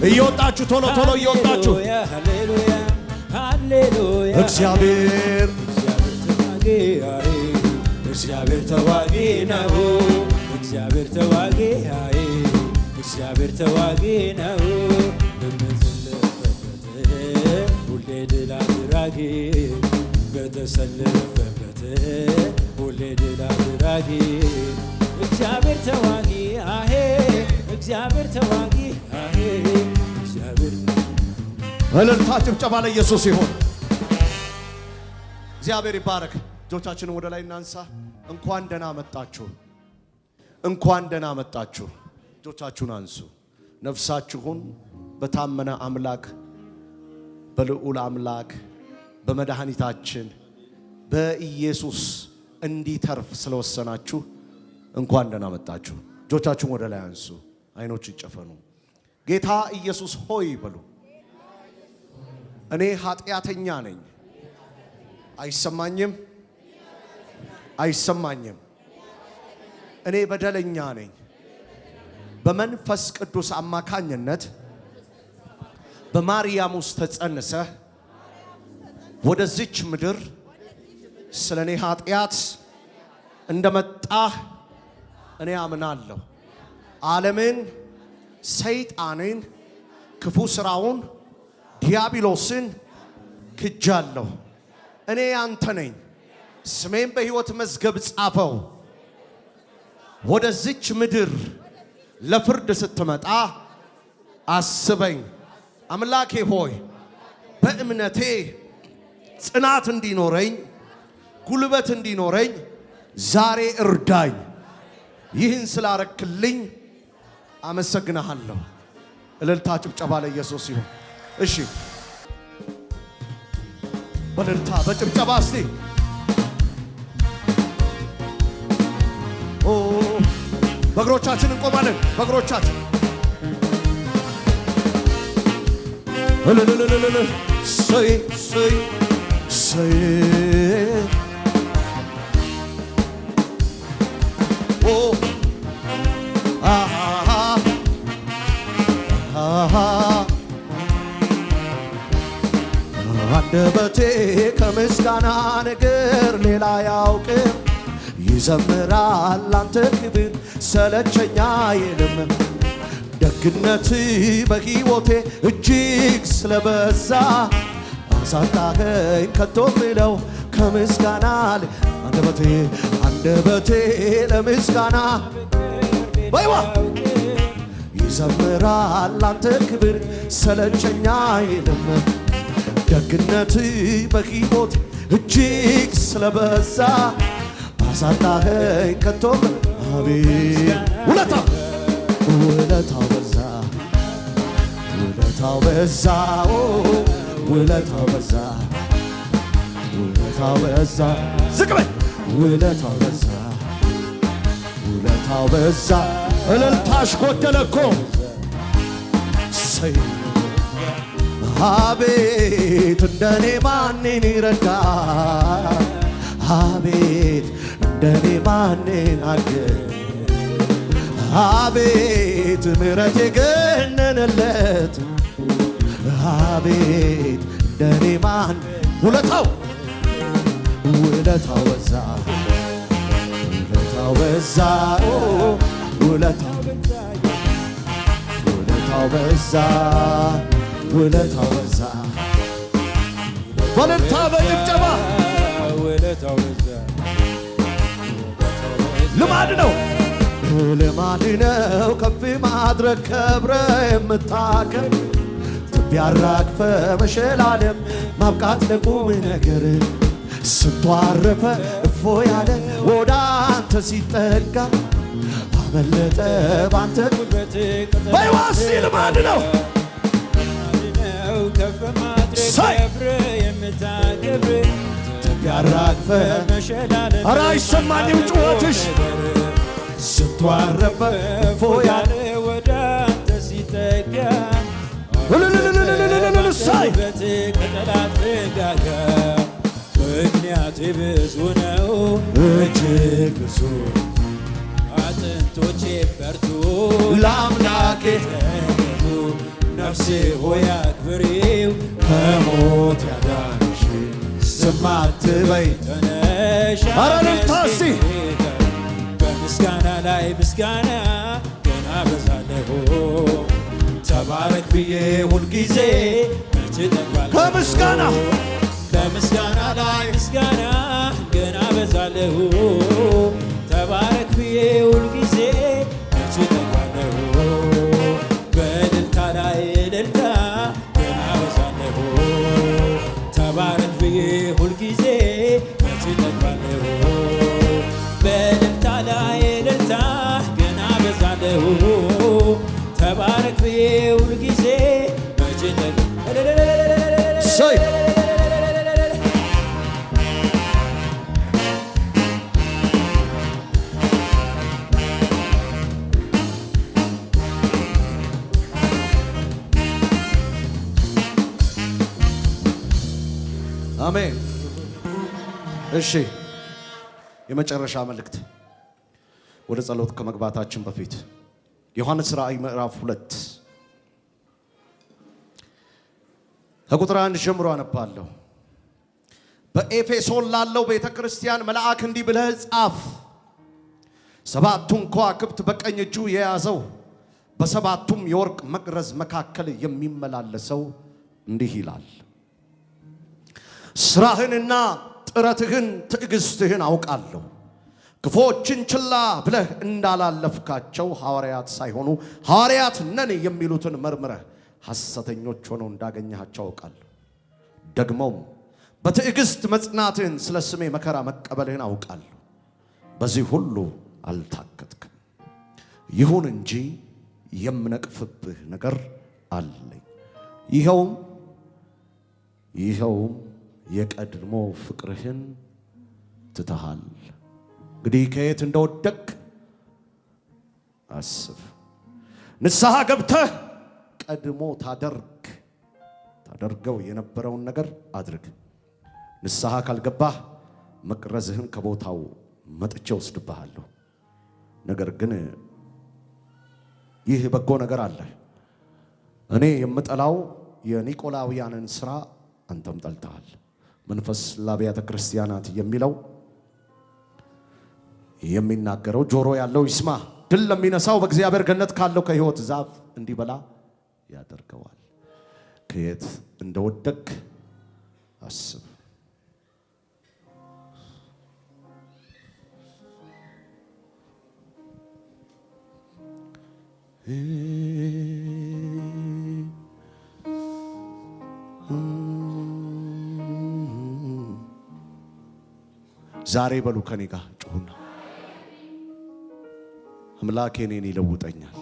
እየወጣችሁ ቶሎ ቶሎ እየወጣችሁ ሃሌሉያ ሃሌሉያ እግዚአብሔር ተዋጊ ነው። እግዚአብሔር ተዋጊ እግዚአብሔር ተዋጊ ነው። በተሰለፈበት ሁሌ ድል አድራጊ በተሰለፈበት ሁሌ ድል አድራጊ እግዚአብሔር ተዋጊ እግዚአብሔር ተዋጊ እግዚአብሔር እልልታ ጭብጨባ ለኢየሱስ ይሁን። እግዚአብሔር ይባረክ። እጆቻችንን ወደ ላይ እናንሳ። እንኳን ደህና መጣችሁ፣ እንኳን ደህና መጣችሁ። እጆቻችሁን አንሱ። ነፍሳችሁን በታመነ አምላክ በልዑል አምላክ በመድኃኒታችን በኢየሱስ እንዲተርፍ ስለወሰናችሁ እንኳን ደህና መጣችሁ። እጆቻችሁን ወደ ላይ አንሱ። አይኖች ይጨፈኑ። ጌታ ኢየሱስ ሆይ በሉ። እኔ ኃጢአተኛ ነኝ፣ አይሰማኝም አይሰማኝም። እኔ በደለኛ ነኝ። በመንፈስ ቅዱስ አማካኝነት በማርያም ውስጥ ተጸንሰህ ወደዚች ምድር ስለኔ ኃጢአት እንደመጣህ እኔ አምናለሁ። ዓለምን፣ ሰይጣንን፣ ክፉ ስራውን፣ ዲያብሎስን ክጃለሁ። እኔ ያንተ ነኝ። ስሜን በሕይወት መዝገብ ጻፈው። ወደዚች ምድር ለፍርድ ስትመጣ አስበኝ። አምላኬ ሆይ በእምነቴ ጽናት እንዲኖረኝ፣ ጉልበት እንዲኖረኝ ዛሬ እርዳኝ። ይህን ስላረክልኝ አመሰግናለሁ። እልልታ ጭብጨባ ለኢየሱስ ይሁን። እሺ በእልልታ በጭብጨባ እስቲ በእግሮቻችን እንቆማለን። በእግሮቻችን ሰይ ሰይ ሰይ አንደበቴ ከምስጋና ነገር ሌላ ያውቅም። ይዘምራል ላንተ ክብር ሰለቸኛ አይልም። ደግነት በሕይወቴ እጅግ ስለበዛ አሳጣኸኝ ከቶ ምለው ከምስጋና አንደበቴ ለምስጋና በይዋ ይዘምራል ላንተ ክብር ሰለቸኛ አይልም። ደግነት በሕይወቴ እጅግ ስለበዛ አሳጣኸኝ ከቶ አቤት ውለታው በዛ ውለታው በዛ ውለታው በዛ ውለታው በዛ ዝቅ በል ውለታው በዛ ውለታው በዛ እልልታሽ ጎደለ እኮ ሰይ አቤት እንደኔ ማንን ይረዳ አቤት እንደኔ ማንን አገር አቤት ምሕረት የገነነለት አቤት እንደኔ ማን ውለታው ውለታው በዛ ውለታው በዛ ውለታው በዛ ውለታው በዛ በእልልታ በጭብጨባ ልማድ ነው ልማድ ነው ከፍ ማድረግ ከብረ የምታከብ ትቢያራግፈ መሸላለም ማብቃት ለቁም ነገር ስንቱ አረፈ እፎ ያለ ወደ አንተ ሲጠጋ አመለጠ ባንተ ጉልበት በይዋሲ ልማድ ነው ከፍ ማድረግ ከብረ የምታከብር ትቢያራግፈ መሸላለም ኧረ አይሰማኝም ጩኸትሽ ስንቱ አረፈ እፎ ያለ ወደ አንተ ሲጠጋ ሳይ ከጠላት ጋጋ ምክንያቴ ብዙ ነው እጅግ ብዙ አጥንቶቼ በርቱ ለአምላኬ ተገዙ ነፍሴ ሆይ አክብሪው ከሞት ያዳንሽ ዝም አትበይ ተነሽ አረልታሲ በምስጋና ላይ ምስጋና ገና በዛለሁ ተባረክ ብዬ ሁልጊዜ መቼ ጠግባለሁ ከምስጋና በምስጋና ላይ ምስጋና ገና በዛለሁ ተባረክ ብዬ ሁልጊዜ መቼ ጠግባለሁ በእልልታ ላይ እልልታ ገና በዛለሁ ተባረክ ብዬ ሁልጊዜ መቼ ጠግባለሁ በእልልታ ላይ እልልታ ገና በዛለሁ ተባረክ ብዬ ሁልጊዜ መቼ ጠግባለሁ አሜን። እሺ የመጨረሻ መልእክት ወደ ጸሎት ከመግባታችን በፊት ዮሐንስ ራእይ ምዕራፍ 2 ከቁጥር 1 ጀምሮ አነባለሁ። በኤፌሶን ላለው ቤተ ክርስቲያን መልአክ እንዲህ ብለህ ጻፍ፣ ሰባቱን ከዋክብት በቀኝ እጁ የያዘው በሰባቱም የወርቅ መቅረዝ መካከል የሚመላለሰው እንዲህ ይላል፣ ስራህንና ጥረትህን ትዕግስትህን አውቃለሁ። ክፎችን ችላ ብለህ እንዳላለፍካቸው ሐዋርያት ሳይሆኑ ሐዋርያት ነን የሚሉትን መርምረህ ሐሰተኞች ሆነው እንዳገኘሃቸው አውቃለሁ። ደግሞም በትዕግስት መጽናትህን ስለ ስሜ መከራ መቀበልህን አውቃለሁ። በዚህ ሁሉ አልታከትክም። ይሁን እንጂ የምነቅፍብህ ነገር አለኝ። ይኸውም የቀድሞ ፍቅርህን ትተሃል። እንግዲህ ከየት እንደወደቅ አስብ። ንስሐ ገብተህ ቀድሞ ታደርገው የነበረውን ነገር አድርግ። ንስሐ ካልገባህ መቅረዝህን ከቦታው መጥቼ ወስድብሃለሁ። ነገር ግን ይህ በጎ ነገር አለ። እኔ የምጠላው የኒቆላውያንን ሥራ አንተም ጠልተሃል። መንፈስ ለአብያተ ክርስቲያናት የሚለው የሚናገረው ጆሮ ያለው ይስማ። ድል ለሚነሳው በእግዚአብሔር ገነት ካለው ከሕይወት ዛፍ እንዲበላ ያደርገዋል። ከየት እንደወደቅ አስብ። ዛሬ በሉ ከኔ ጋር ጩሁና አምላኬ እኔን ይለውጠኛል።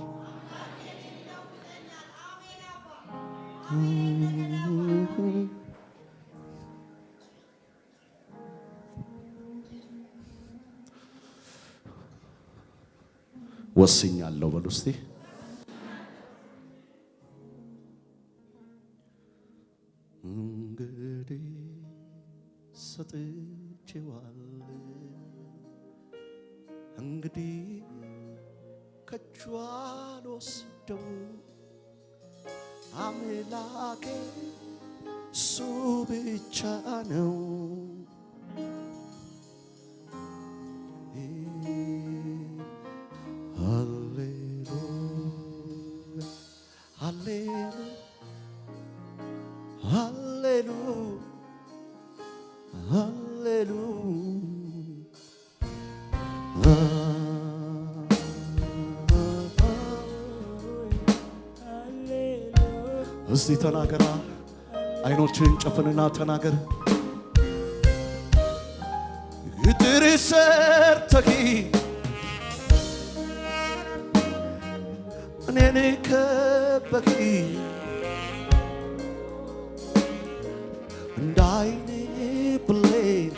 ወስኛለሁ በሉ እስቲ። እንግዲህ ሰጥቼዋለሁ እንግዲህ ከእጁ አልወስደውም አምላኬ እሱ ብቻ ነው። እስቲ ተናገራ፣ አይኖችን ጨፍንና ተናገር። ግጥር ሰርተህ እኔን ከበህ እንደ ዓይኔ ብሌን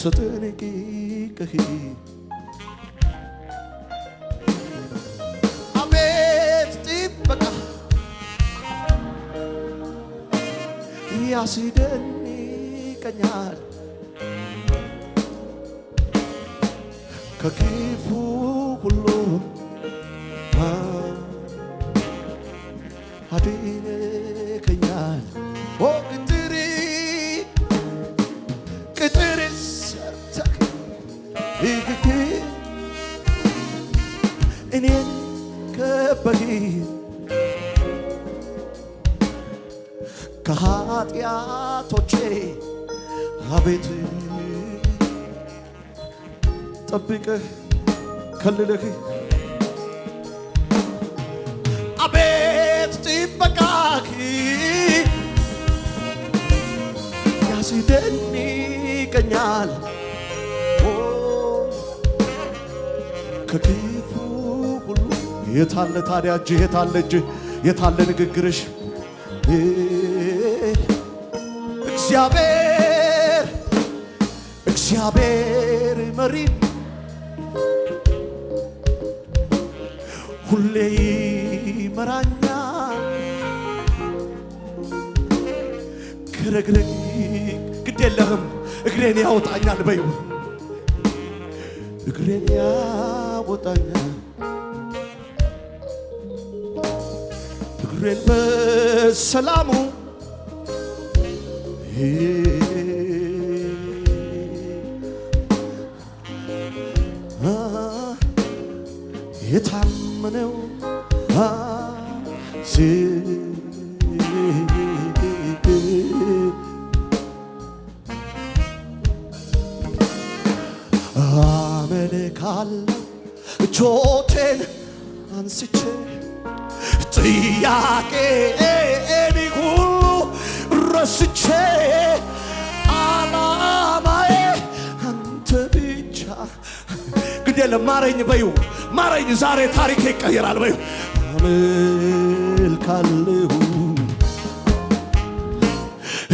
ተጠንቅቀህ ያስደንቀኛል ከክፉ ሁሉ አድነኸኛል። ቅጥር ሰርተህ እኔን ከበህ ከኃጢአቶቼ አቤት ጠብቀህ ከልለህ አቤት ጥበቃህ ያስደንቀኛል ከክፉ ሁሉ። የታለ ታዲያ እጅህ? የታለ እጅህ? የታለ ንግግርሽ? እግዚአብሔር መሪ ሁሌ ይመራኛል ከረግረግ ግድ የለህም እግሬን ያወጣኛል በይው እግሬን ያወጣኛል እግሬን በሰላሙ የታመነው አመልካለሁ እጆቼን አንስቼ ጥያቄን ሁሉ ረስቼ ዓላማዬ አንተ ብቻ። ግድ የለም ማረኝ በይው ማረኝ ዛሬ ታሪክ ይቀየራል በይው። አመልካለሁ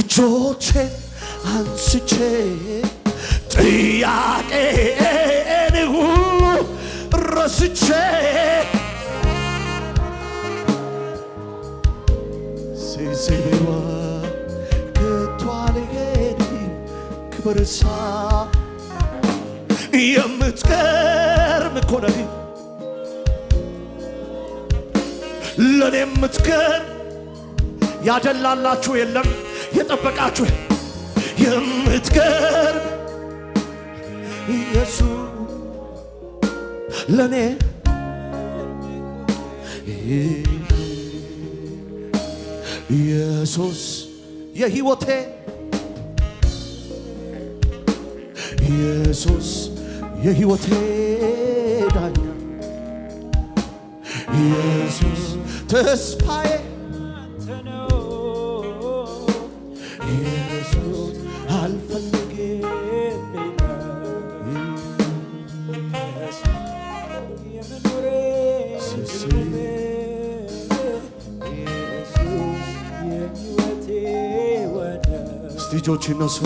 እጆቼን አንስቼ ጥያቄን ሁሉ ረስቼ ሲሲቢዋ ከቶ አልሄድም ክብርሳ የምትገርም እኮ ነህ ለኔ የምትገርም ያደላላችሁ የለም የጠበቃችሁ የምትገርም ኢየሱስ ለኔ ኢየሱስ የሕይወቴ ኢየሱስ የሕይወቴ ዳኛ ኢየሱስ ተስፋዬ ኢየሱስ አልፈልግም ልጆች እነሱ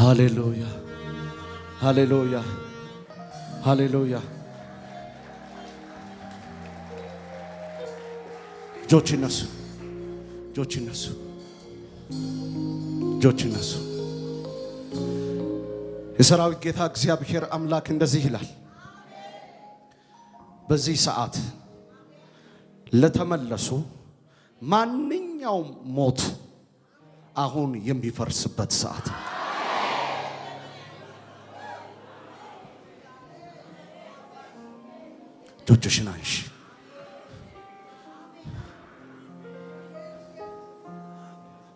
ሃሌሉያ ሃሌሉያ ሃሌሉያ። እጆች ይነሱ፣ እጆች ይነሱ፣ እጆች ይነሱ። የሰራዊት ጌታ እግዚአብሔር አምላክ እንደዚህ ይላል፣ በዚህ ሰዓት ለተመለሱ ማንኛውም ሞት አሁን የሚፈርስበት ሰዓት። እጆችሽን አንሺ።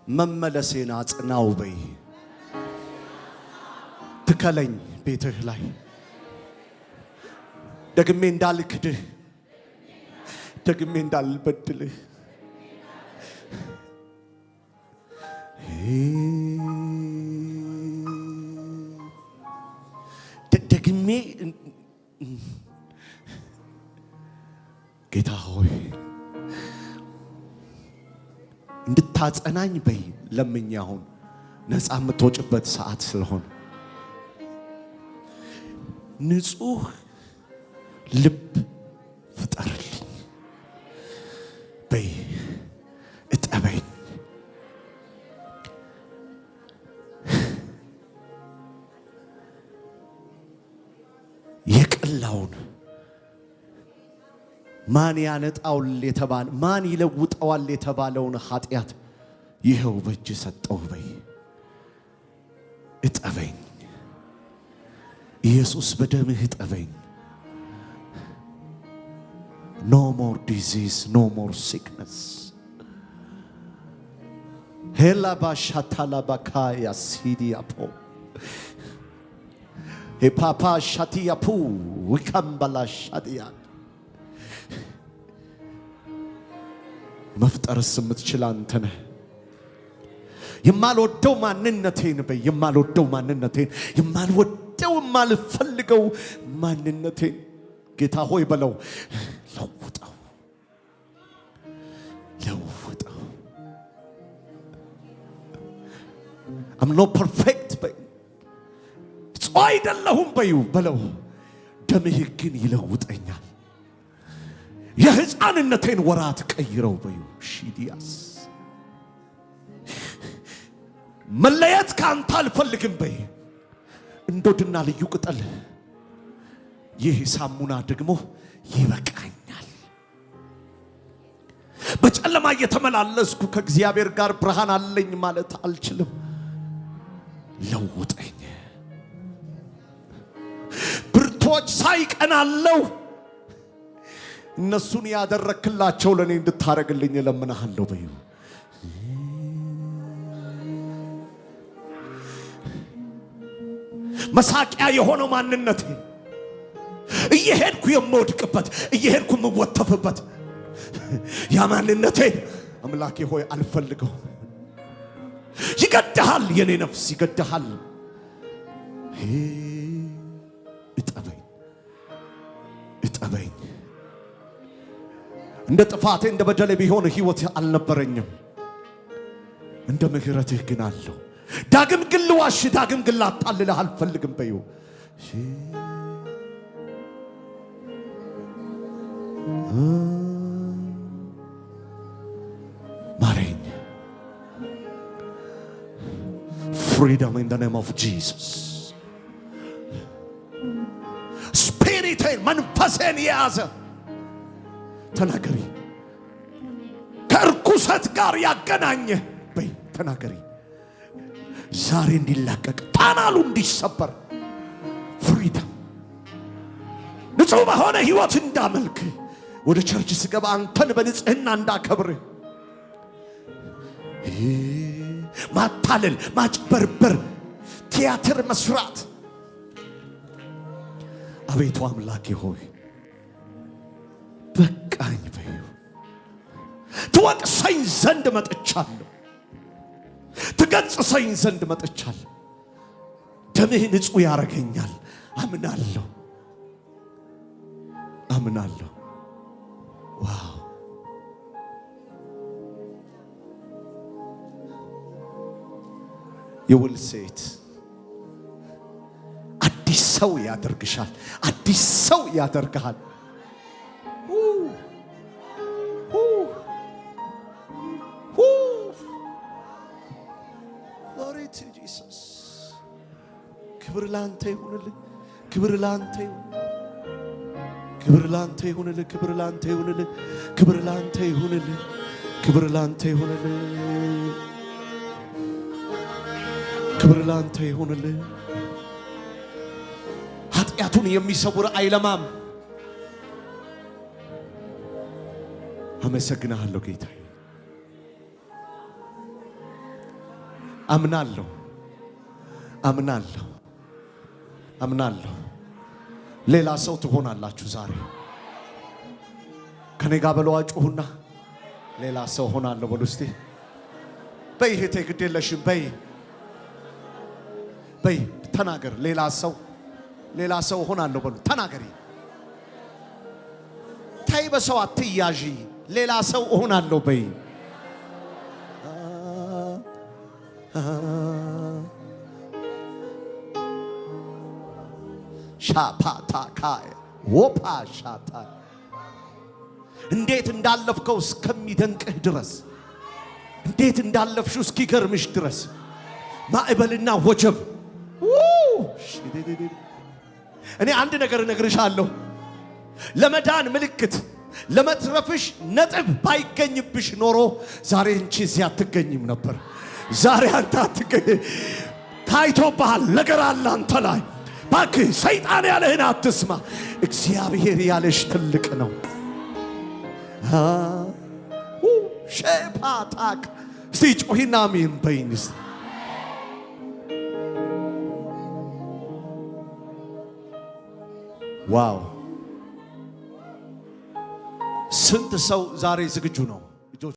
መመለሴን አጽናው በይ። ትከለኝ ቤትህ ላይ ደግሜ እንዳልክድህ፣ ደግሜ እንዳልበድልህ ደግሜ ጌታ ሆይ እንድታጸናኝ በይ ለምኝ። አሁን ነፃ የምትወጭበት ሰዓት ስለሆነ ንጹህ ልብ ፍጠርልኝ በይ። እጠበኝ የቀላውን ማን ያነጣውል የተባለ ማን ይለውጠዋል የተባለውን ኃጢአት ይኸው በእጅ ሰጠው በይ። እጠበኝ ኢየሱስ በደምህ እጠበኝ። No more disease, no more sickness. Hela bashatala bakaya sidiapo. He papa shatiapu wikambala shadia. መፍጠርስ የምትችል አንተ ነህ። የማልወደው ማንነቴን በይ። የማልወደው ማንነቴን፣ የማልወደው የማልፈልገው ማንነቴን ጌታ ሆይ በለው። ለውጠው ለውጠው። I'm not perfect በይ። ጽዋ አይደለሁም በዩ በለው። ደምህ ግን ይለውጠኛል። የሕፃንነቴን ወራት ቀይረው በዩ። ሺዲያስ መለየት ካንተ አልፈልግም በይ። እንዶድና ልዩ ቅጠል ይህ ሳሙና ደግሞ ይበቃኛል። በጨለማ እየተመላለስኩ ከእግዚአብሔር ጋር ብርሃን አለኝ ማለት አልችልም። ለውጠኝ። ብርቶች ሳይቀናለው እነሱን ያደረክላቸው ለኔ እንድታረግልኝ እለምንሃለሁ በዩ። መሳቂያ የሆነው ማንነቴ እየሄድኩ የምወድቅበት እየሄድኩ የምወተፍበት ያ ማንነቴ አምላኬ ሆይ አልፈልገው። ይገድሃል፣ የኔ ነፍስ ይገድሃል። እጠበኝ እጠበኝ። እንደ ጥፋቴ እንደ በደሌ ቢሆን ሕይወት አልነበረኝም፣ እንደ ምሕረትህ ግን አለው። ዳግም ግን ልዋሽ፣ ዳግም ግን ላታልልህ አልፈልግም በዩ። ማረኝ። freedom in the name of Jesus. ስፒሪቴን መንፈሴን የያዘ ተናገሪ። ከርኩሰት ጋር ያገናኘ በይ ተናገሪ። ዛሬ እንዲላቀቅ ጣናሉ እንዲሰበር ፍሪደም ንጹህ በሆነ ሕይወት እንዳመልክ ወደ ቸርች ስገባ አንተን በንጽህና እንዳከብር ማታለል፣ ማጭበርበር፣ ቲያትር መስራት አቤቱ አምላኬ ሆይ በቃኝ በዩ። ትወቅሰኝ ዘንድ መጥቻለሁ፣ ትገጽሰኝ ዘንድ መጥቻለሁ። ደምህ ንጹህ ያረገኛል። አምናለሁ አምናለሁ። ዋው የውል ሴት ሰው ያደርግሻል። አዲስ ሰው ያደርግሃል። ክብር ላንተ ይሁንልህ። ክብር ላንተ ይሁን። ክብር ላንተ ይሁንልህ። ክብር ላንተ ይሁንልህ። ክብር ላንተ ይሁንልህ። ክብር ላንተ ይሁንልህ። ክብር ላንተ ይሁንልህ። ኃጢአቱን የሚሰውር አይለማም። አመሰግናለሁ ጌታዬ። አምናለሁ አምናለሁ አምናለሁ። ሌላ ሰው ትሆናላችሁ ዛሬ። ከኔ ጋር በለዋጩሁና ሌላ ሰው ሆናለሁ በሉ እስቲ። በይ እህቴ ግድ የለሽም በይ በይ ተናገር። ሌላ ሰው ሆናለሁ በሉ ተናገሪ። ታይ በሰው አትያዢ። ሌላ ሰው ሆናለሁ በይ። ሻፓታካይ ወፓ ሻታ እንዴት እንዳለፍከው እስከሚደንቅህ ድረስ እንዴት እንዳለፍሽው እስኪገርምሽ ድረስ ማዕበልና ወጀብ እኔ አንድ ነገር እነግርሻለሁ። ለመዳን ምልክት ለመትረፍሽ ነጥብ ባይገኝብሽ ኖሮ ዛሬ እንቺ እዚህ አትገኝም ነበር። ዛሬ አንተ አትገኝ። ታይቶብሃል። ነገር አለ አንተ ላይ። ባክህ ሰይጣን ያለህን አትስማ። እግዚአብሔር ያለሽ ትልቅ ነው። ሸፓታክ እስቲ ጮሂና አሜን በይኝ። ዋው! ስንት ሰው ዛሬ ዝግጁ ነው?